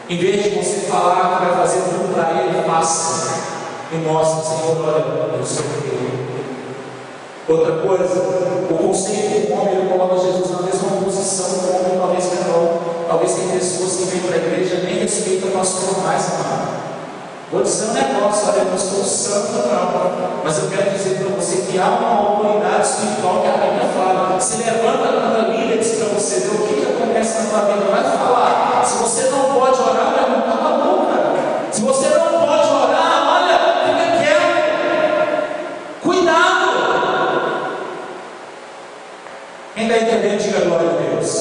S1: Em vez de você falar que vai fazer tudo para ele, faça e mostre: Senhor, olha, eu sou teu. Outra coisa, o conceito do homem, ele coloca Jesus na mesma posição do homem, talvez menor. Talvez tem pessoas que vêm para a igreja e nem respeitam o pastor mais, amado. Vou dizer um negócio, olha, eu não sou santo não, mas eu quero dizer para você que há uma autoridade espiritual que a Bíblia fala. Se levanta a cada líder e diz para você ver o que acontece na tua vida, vai falar. Se você não pode orar, meu irmão, cala a boca. Se você não pode orar, olha, fica quieto. Cuidado. Quem está entendendo, diga glória a Deus.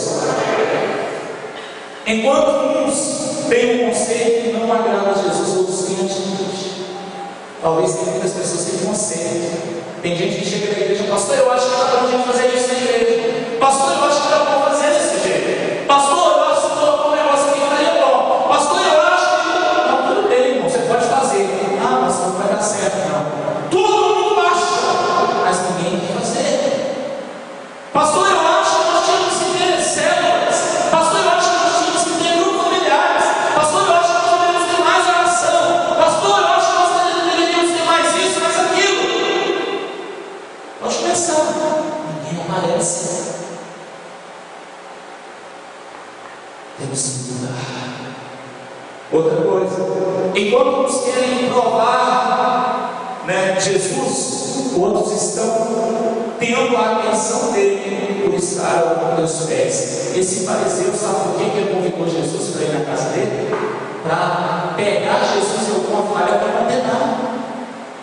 S1: Enquanto uns têm um conceito que não agrada a Jesus, outros têm atitude. Talvez tem muitas pessoas que têm conceito. Tem gente que chega na igreja, pastor, eu acho que dá para a gente fazer isso na igreja. Pastor, eu acho que dá para fazer desse jeito. Pastor, eu acho que colocou um negócio aqui que estaria bom. Pastor, eu acho que não, tudo bem, irmão, você pode fazer. Ah, mas não vai dar certo, não. Todo mundo acha, mas ninguém quer fazer. Pastor, eu acho que nós tínhamos que ter células. Pastor, eu acho que nós tínhamos que ter grupos familiares. Pastor, eu acho que nós deveríamos ter mais oração. Pastor, eu acho que nós deveríamos ter mais isso, mais aquilo. Pode começar. Ninguém aparece. Temos que mudar. Outra coisa, enquanto uns querem provar, Jesus, outros estão tendo a atenção dele por estar aos meus pés. Esse fariseu, sabe por que ele convidou Jesus para ir na casa dele? Para pegar Jesus em alguma falha para condenar.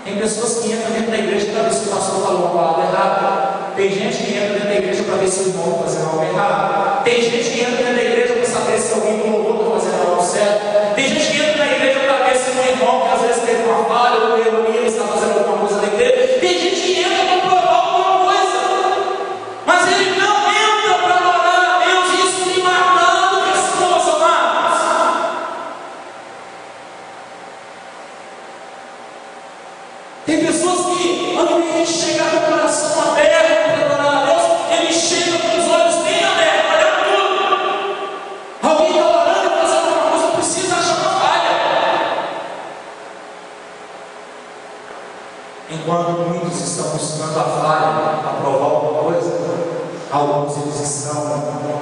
S1: Tem pessoas que entram dentro da igreja para ver se o pastor falou uma palavra errada. Tem gente que entra dentro da igreja para ver se o irmão está fazendo algo errado. Tem gente que entra dentro da igreja para saber se alguém do louvor está fazendo algo certo. Tem gente que entra na igreja para ver se um irmão que às vezes teve uma falha ou um erro e ele está fazendo alguma coisa na igreja. Tem gente que entra para provar alguma coisa, mas ele não entra para adorar a Deus. Isso me matando pessoas, amados. Tem pessoas que, ao invés de chegar com o coração aberto para adorar a Deus, ele chega com os olhos bem abertos, olhando tudo. Alguém está orando e fazendo alguma coisa, precisa achar uma falha. Enquanto muitos estão buscando a falha para provar alguma coisa, alguns eles estão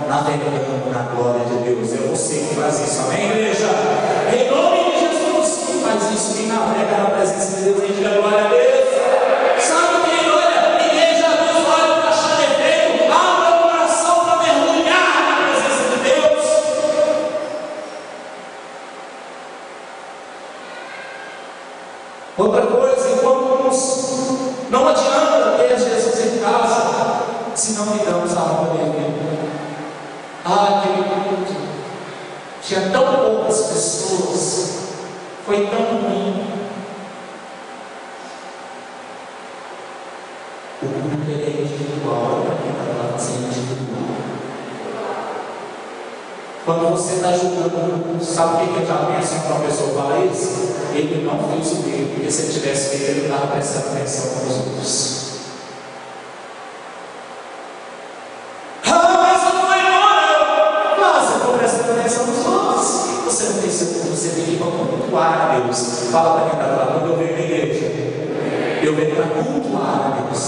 S1: navegando na glória de Deus. É você que faz isso, amém, igreja? Em nome de Jesus, quem faz isso, quem navega na presença de Deus, quem diga glória a Deus. Sabe quem olha? Igreja, Deus olha para achar defeito, abra o coração para mergulhar na presença de Deus. Outra coisa, enquanto uns não adianta ter Jesus em casa, se não me damos a honra dele. Ah, aquele culto tinha tão poucas pessoas, foi tão ruim. O culto é individual, para quem está lá fazendo individual. Quando você está julgando, sabe o que eu já penso para uma pessoa falar isso? Ele não fez o dele, porque se ele tivesse feito, ele estava prestando atenção nos outros. Você tem que ir para cultuar a Deus. Fala para quem está lá, quando eu venho na igreja, eu venho para cultuar a Deus.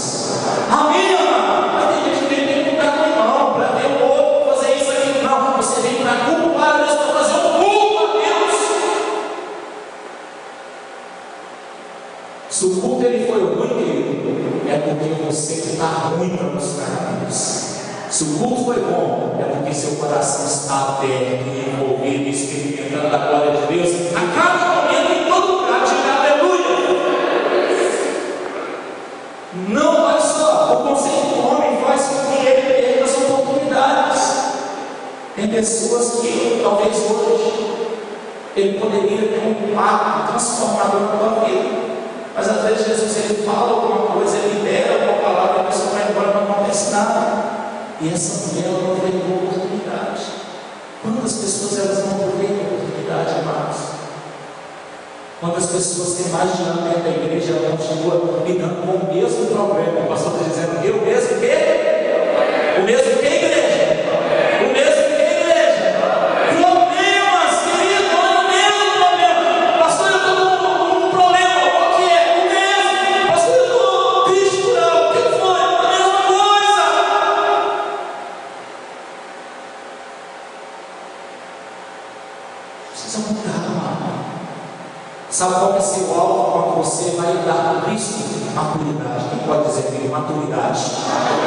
S1: Amém, amado? Mas tem gente que vem para cultuar com o irmão, para ver o outro, para fazer isso aqui. Não, você vem para cultuar a Deus, para fazer um culto a Deus. Se o culto ele foi ruim, é porque você está ruim para buscar a Deus. Se o culto foi bom, é porque seu coração está aberto, envolvido, experimentando a glória de Deus a cada momento, em todo lugar. Diga aleluia. Não olha só, o conceito do homem faz com que ele perca as oportunidades. Tem pessoas que talvez hoje ele poderia ter um impacto transformador na tua vida, mas às vezes Jesus ele fala alguma coisa, ele libera uma palavra e a pessoa vai embora e não acontece nada. E essa mulher ela não aproveitou a oportunidade. Quantas pessoas elas não aproveitam a oportunidade, amados? Quantas pessoas têm mais de ano dentro da igreja, ela continua lidando com o mesmo problema? O pastor está dizendo que o mesmo que? O mesmo que igreja? O mesmo que igreja? Problemas, querido, olha o mesmo problema. Pastor, eu estou com um problema, qual que é? O mesmo. Pastor, eu estou triste por algo, o que foi? Precisa mudar, amado. Sabe qual vai ser o alvo quando você vai lidar com isso? Maturidade. Quem pode dizer comigo? Maturidade.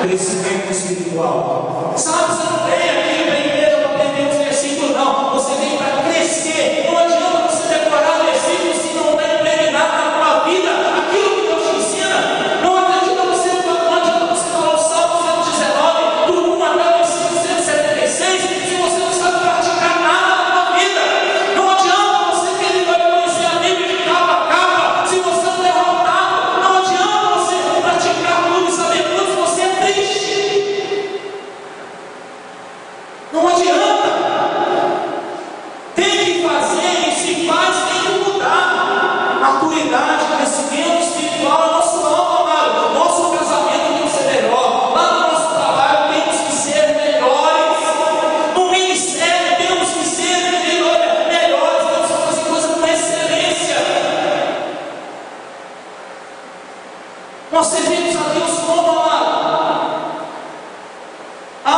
S1: Crescimento espiritual. Sabe, você não vem aqui para a igreja para aprender os versículos, não. Você vem para crescer. Não adianta você decorar versículos se não está impregnado na tua vida aquilo que Deus te ensina. Não adianta você falar o Salmo 119, do 1 até o versículo 176, se você não sabe praticar nada na tua vida. Não adianta você querer conhecer a Bíblia de capa a capa, se você não é derrotado. Não adianta você praticar tudo e saber tudo se você é triste. Não adianta. Tem que fazer, e se faz, tem que mudar. Maturidade, crescimento espiritual é nosso alvo, amado. Nosso casamento tem que ser melhor. Lá no nosso trabalho temos que ser melhores. No ministério temos que ser melhores. Temos que fazer coisa com excelência. Nós servimos a Deus como, amado?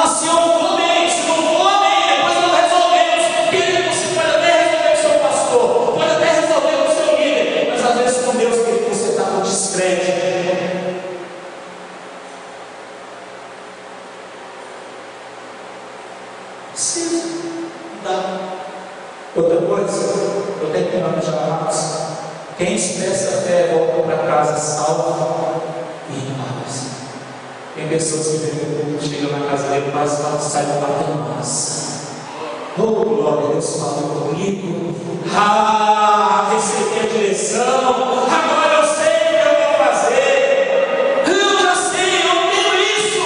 S1: Se eu for bem, se não for bem, depois nós resolvemos. Querido, você pode até resolver com o seu pastor, pode até resolver com o seu líder, mas às vezes com Deus, querido, você está com descrédito. Precisa mudar. Outra coisa, eu tenho que terminar já, amados. Quem expressa fé volta para casa salvo e em paz. Tem pessoas que chegam na casa dele, quase saem batendo massa. Oh, glória a Deus, falou comigo. Recebi a direção. Agora eu sei o que eu vou fazer. Eu já sei, eu tenho isso.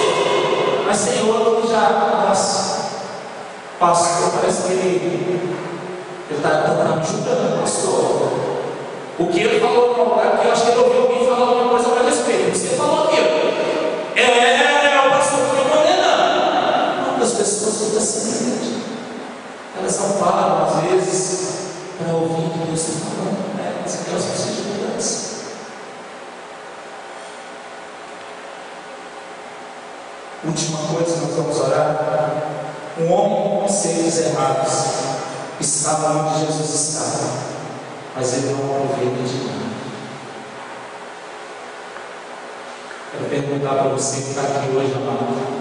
S1: Mas Senhor, já, nossa, pastor, parece que ele está me ajudando, pastor. O que ele falou no lugar, porque eu acho que ele ouviu alguém falar alguma coisa a respeito. Você falou aquilo. O pastor foi condenando. Muitas pessoas ficam assim, elas não param às vezes para ouvir o que Deus está falando, mas elas precisam de mudança. Última coisa, nós vamos orar. Um homem com conceitos errados estava onde Jesus estava, mas ele não aproveita de nada. Quero perguntar para você que está aqui hoje, amado.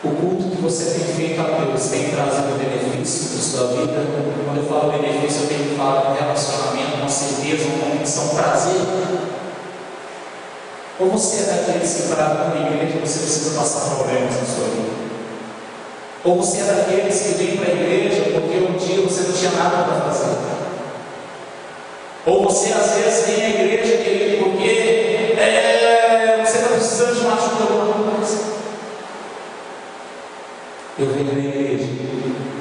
S1: O culto que você tem feito a Deus tem trazido benefício para a sua vida? Quando eu falo benefício, eu tenho que falar com relacionamento, com certeza, com convicção, prazer. Ou você é daqueles que para a igreja você precisa passar problemas na sua vida? Ou você é daqueles que vem para a igreja porque um dia você não tinha nada para fazer? Ou você às vezes vem à igreja, querido, porque você está precisando de uma ajuda ou alguma coisa? Eu venho à igreja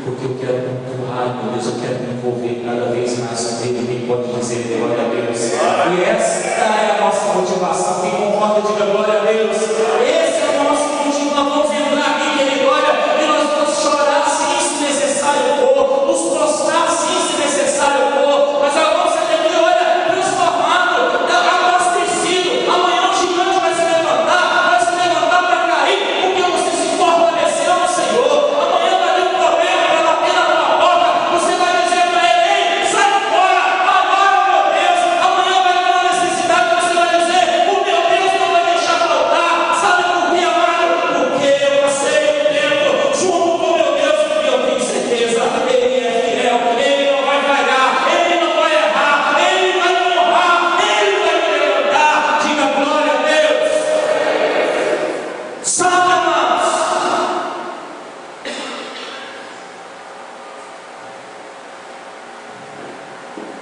S1: porque eu quero honrar, meu Deus, eu quero me envolver cada vez mais com Ele. Quem pode dizer glória a Deus? E esta é a nossa motivação. Quem concorda, diga glória a Deus. Esse é o nosso motivo. Nós vamos entrar aqui, querido, glória, e nós vamos chorar sim, se necessário for, nos prostrar sim, se necessário for, mas agora vamos sair daqui, olha, transformado, abastecido. Amanhã o gigante vai se levantar para cair, porque você se fortaleceu no Senhor. Amanhã vai ter um problema, vai bater na tua porta, você vai dizer para ele: ei, sai fora, agora, meu Deus. Amanhã vai ter uma necessidade, você vai dizer: o meu Deus não vai deixar faltar. Sabe por quê, amado? Porque eu passei o tempo junto com meu Deus, e eu tenho certeza, Ele é fiel, Ele não vai falhar, Ele não vai errar, Ele vai me honrar, Ele vai me levantar. Diga glória a Deus. Sabe, amados?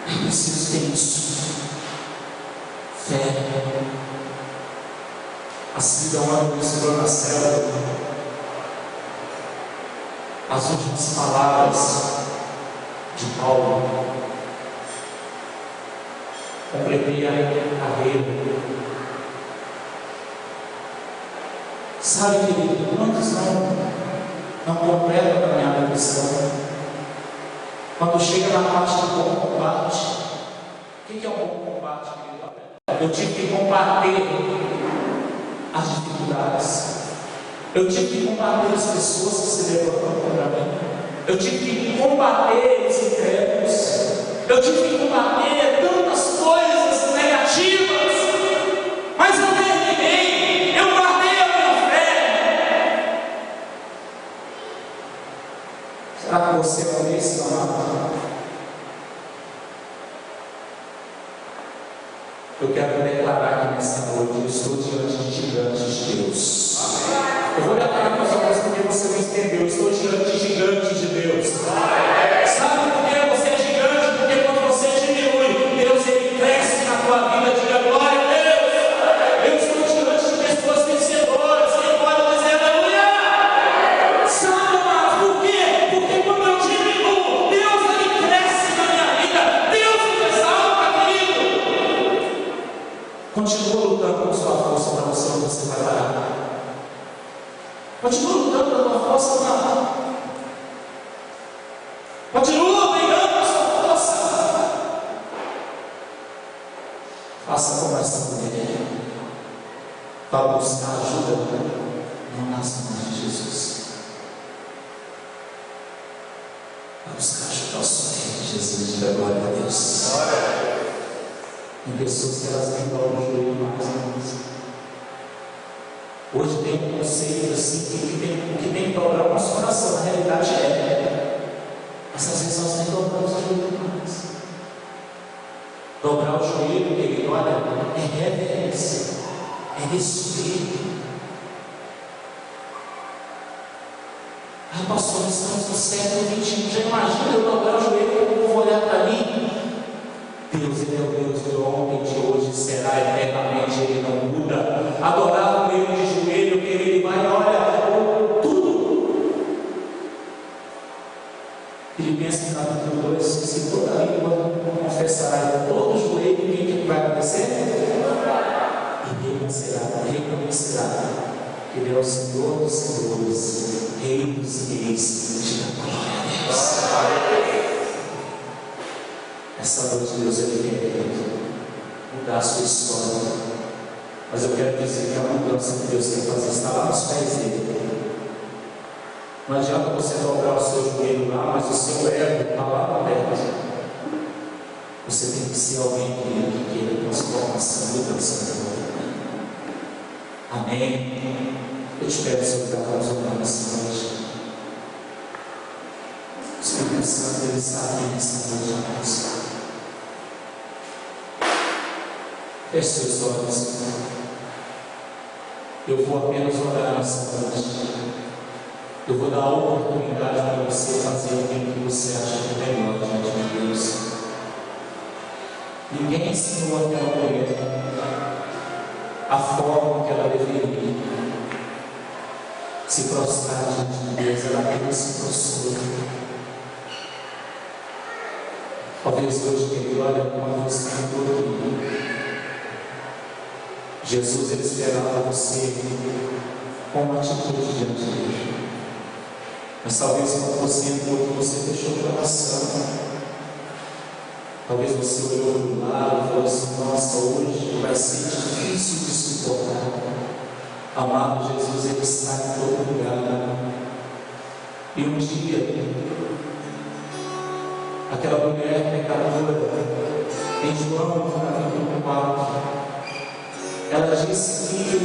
S1: Eu preciso ter isso. Fé. Assim da hora do Senhor na célula. As últimas palavras de Paulo. Completei a carreira. Sabe, querido, quantos não completam a caminhada cristã? Quando chega na parte do bom combate. O que é um bom combate, querido? Eu tive que combater as dificuldades. Eu tive que combater as pessoas que se levantam contra mim. Eu tive que combater os incrédulos. Eu tive que combater tantas coisas negativas. Mas eu terminei. Eu guardei a minha fé. Será que você é esse, amado? Eu quero declarar aqui nessa noite: eu estou diante de gigantes de Deus. Eu vou declarar mais uma coisa porque você não entendeu. Eu estou diante de gigantes de Deus. Sabe por que você é gigante? Porque quando você diminui, Deus ele cresce na tua vida. Diga glória a Deus. Eu estou diante de pessoas vencedoras. Quem pode dizer aleluia? Sabe, mas por quê? Porque quando eu diminuo, Deus ele cresce na minha vida. Deus me exalta, querido. Continua lutando com sua força para você onde você vai parar. Continua lutando pela tua força, amado. Continua brigando pela sua força. Faça como essa mulher. Para buscar ajuda não nas mãos de Jesus. Para buscar ajuda ao Senhor de Jesus. Diga glória a Deus. Tem pessoas que elas nem dobram o joelho mais, irmãos. Hoje tem um conceito assim que tem que dobrar o nosso coração. Na realidade mas às vezes nós nem dobramos o joelho mais. Dobrar o joelho, querido, olha, é reverência, é respeito. Pastor, nós estamos no século XXI. Já imagina eu dobrar o joelho e o povo olhar para mim? Deus, ele é o Deus de ontem, de hoje, será eternamente, ele não muda. Adorar o Deus de joelho, que ele vai, olha, tudo. Filipenses capítulo 2, se toda língua confessará em todo o joelho, o que vai acontecer? E reconhecerá que ele é o Senhor dos senhores, Rei dos reis. Diga glória a Deus. Essa noite Deus ele quer mudar a sua história. Mas eu quero dizer que a mudança que Deus quer fazer está lá nos pés dele. Não adianta você dobrar o seu joelho lá, mas o seu ego está lá perto. Você tem que ser alguém que queira transformação e mudança da tua vida. Amém? Eu te peço que vamos orar nessa noite. O Espírito Santo ele está aqui nessa noite, irmãos. Feche seus olhos. Eu vou apenas orar nessa noite. Eu vou dar a oportunidade para você fazer aquilo que você acha que é melhor diante de Deus. Ninguém ensinou aquela mulher a forma que ela deveria se prostrar diante de Deus. Ela apenas se prostrou. Talvez hoje, querido, olha como você cantou aqui. Jesus ele esperava você com uma atitude diante dele. Mas talvez quando você entrou, você fechou o coração. Talvez você olhou para o lado e falou assim: nossa, hoje vai ser difícil de suportar. Amado, Jesus ele está em todo lugar. E um dia, aquela mulher pecadora, em João capítulo 4, ela disse que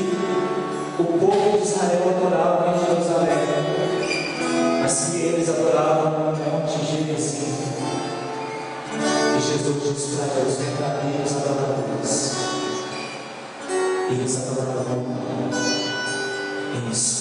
S1: o povo de Israel adorava em Jerusalém, mas que eles adoravam no monte Gerizim. E Jesus disse para os verdadeiros adoradores: eles adoravam em espírito